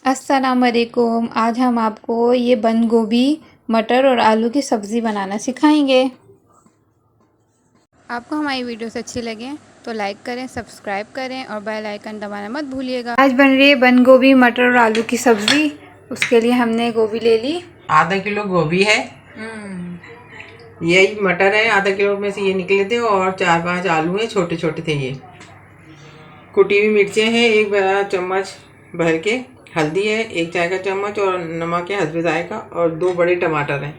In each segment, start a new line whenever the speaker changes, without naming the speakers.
अस्सलाम वालेकुम। आज हम आपको ये बंद गोभी, मटर और आलू की सब्ज़ी बनाना सिखाएंगे। आपको हमारी वीडियोस अच्छी लगे तो लाइक करें, सब्सक्राइब करें और बेल आइकन दबाना मत भूलिएगा। आज बन रही है बंद गोभी, मटर और आलू की सब्ज़ी। उसके लिए हमने गोभी ले ली,
आधा किलो गोभी है, यही मटर है आधा किलो में से ये निकले थे, और 4-5 आलू हैं, छोटे छोटे थे ये। कुटी हुई मिर्चें हैं, एक बड़ा चम्मच भर के, हल्दी है 1 चाय का चम्मच और नमक है हस्बे जायका, और 2 बड़े टमाटर हैं।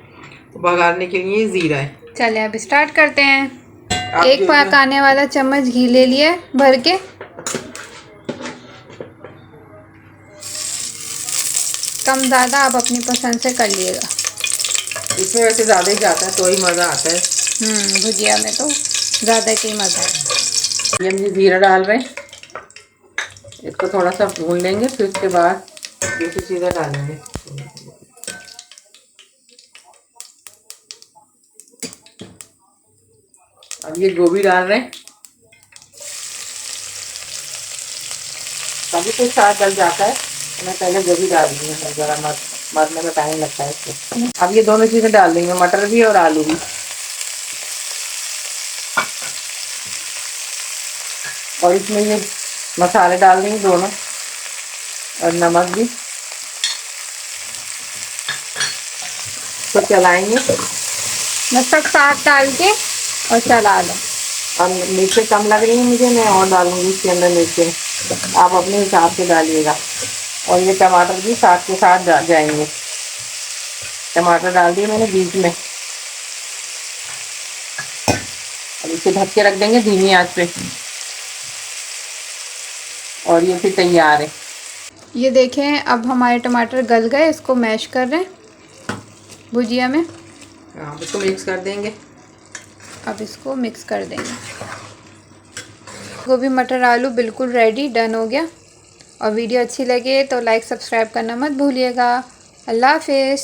बघारने के लिए ज़ीरा है।
चले अब स्टार्ट करते हैं। एक पकाने वाला चम्मच घी ले लिया भर के। कम ज़्यादा आप अपनी पसंद से कर लिएगा।
इसमें वैसे ज़्यादा ही जाता है तो ही मज़ा आता है।
भुजिया में तो ज़्यादा ही मज़ा है।
ये हम ज़ीरा डाल रहे हैं, इसको थोड़ा सा भून लेंगे, फिर उसके बाद दूसरी चीज़ें डालेंगे। अब ये गोभी डाल रहे हैं, कभी तो साथ डल जाता है, तो मैं पहले गोभी डाल दी है, ज़रा मरने में टाइम लगता है इसको। अब ये दोनों चीज़ें डाल देंगे, मटर भी और आलू भी, और इसमें ये मसाले डाल देंगे दोनों, और नमक भी। तो चलाएंगे,
नमक साथ डाल के और चला लो।
अब मिर्चें कम लग रही हैं मुझे, मैं और डालूंगी इसके अंदर मिर्चें, आप अपने हिसाब से डालिएगा। और ये टमाटर भी साथ के साथ जाएंगे। टमाटर डाल दिए मैंने बीच में। अब इसे ढक के रख देंगे धीमी आंच पे, और ये फिर तैयार है।
ये देखें, अब हमारे टमाटर गल गए, इसको मैश कर रहे हैं भुजिया में।
हाँ, इसको मिक्स कर देंगे।
अब इसको मिक्स कर देंगे। गोभी मटर आलू बिल्कुल रेडी, डन हो गया। और वीडियो अच्छी लगे तो लाइक सब्सक्राइब करना मत भूलिएगा। अल्लाह हाफिज़।